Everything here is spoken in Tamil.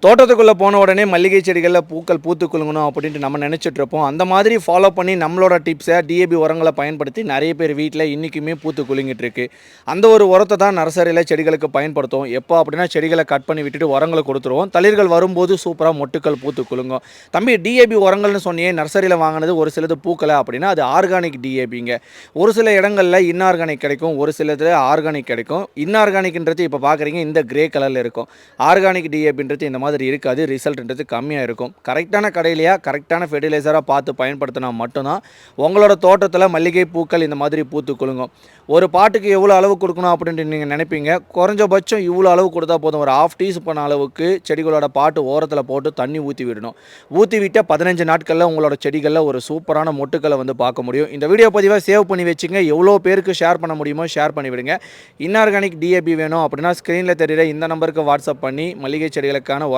தோட்டத்துக்குள்ளே போன உடனே மல்லிகை செடிகளில் பூக்கள் பூத்து குலுங்கணும் அப்படின்ட்டு நம்ம நினச்சிட்ருப்போம். அந்த மாதிரி ஃபாலோ பண்ணி நம்மளோட டிப்ஸை டிஏபி உரங்களை பயன்படுத்தி நிறைய பேர் வீட்டில் இன்றைக்குமே பூத்து குலுங்கிட்டு இருக்கு. அந்த ஒரு உரத்தை தான் நர்சரியில் செடிகளுக்கு பயன்படுத்தும். எப்போ அப்படின்னா செடிகளை கட் பண்ணி விட்டுட்டு உரங்களை கொடுத்துருவோம். தளிர்கள் வரும்போது சூப்பராக மொட்டுக்கள் பூத்து குலுங்கும். தம்பி, டிஏபி உரங்கள்னு சொன்னியே, நர்சரியில் வாங்கினது ஒரு சிலது பூக்கலை அப்படின்னா அது ஆர்கானிக் டிஏபிங்க. ஒரு சில இடங்களில் இன்ஆர்கானிக் கிடைக்கும், ஒரு சிலது ஆர்கானிக் கிடைக்கும். இன்ஆர்கானிக்ன்றது இப்போ பார்க்குறீங்க இந்த கிரே கலரில் இருக்கும். ஆர்கானிக் டிஏபின்றது இந்த மாதிரி இருக்காது. ரிசல்ட்ன்றது கம்மியாக இருக்கும். கரெக்டான கடையிலையா கரெக்டான ஃபெர்டிலைசராக பார்த்து பயன்படுத்தினா மட்டும்தான் உங்களோட தோட்டத்தில் மல்லிகை பூக்கள் இந்த மாதிரி பூத்து குலுங்கும். ஒரு பாட்டுக்கு எவ்வளோ அளவு கொடுக்கணும் அப்படின்ட்டு நீங்கள் நினைப்பீங்க. குறைஞ்சபட்சம் இவ்வளோ அளவு கொடுத்தா போதும். ஒரு 1/2 டீஸ்பூன் அளவுக்கு செடிகளோட பாட்டு ஓரத்தில் போட்டு தண்ணி ஊற்றி விடணும். ஊற்றி விட்டால் 15 நாட்களில் உங்களோட செடிகளில் ஒரு சூப்பரான மொட்டுக்களை வந்து பார்க்க முடியும். இந்த வீடியோ பதிவை சேவ் பண்ணி வச்சுங்க. எவ்வளோ பேருக்கு ஷேர் பண்ண முடியுமோ ஷேர் பண்ணிவிடுங்க. இன்ஆர்கானிக் டிஏபி வேணும் அப்படின்னா ஸ்க்ரீனில் தெரிகிற இந்த நம்பருக்கு வாட்ஸ்அப் பண்ணி மல்லிகை செடிகளுக்கான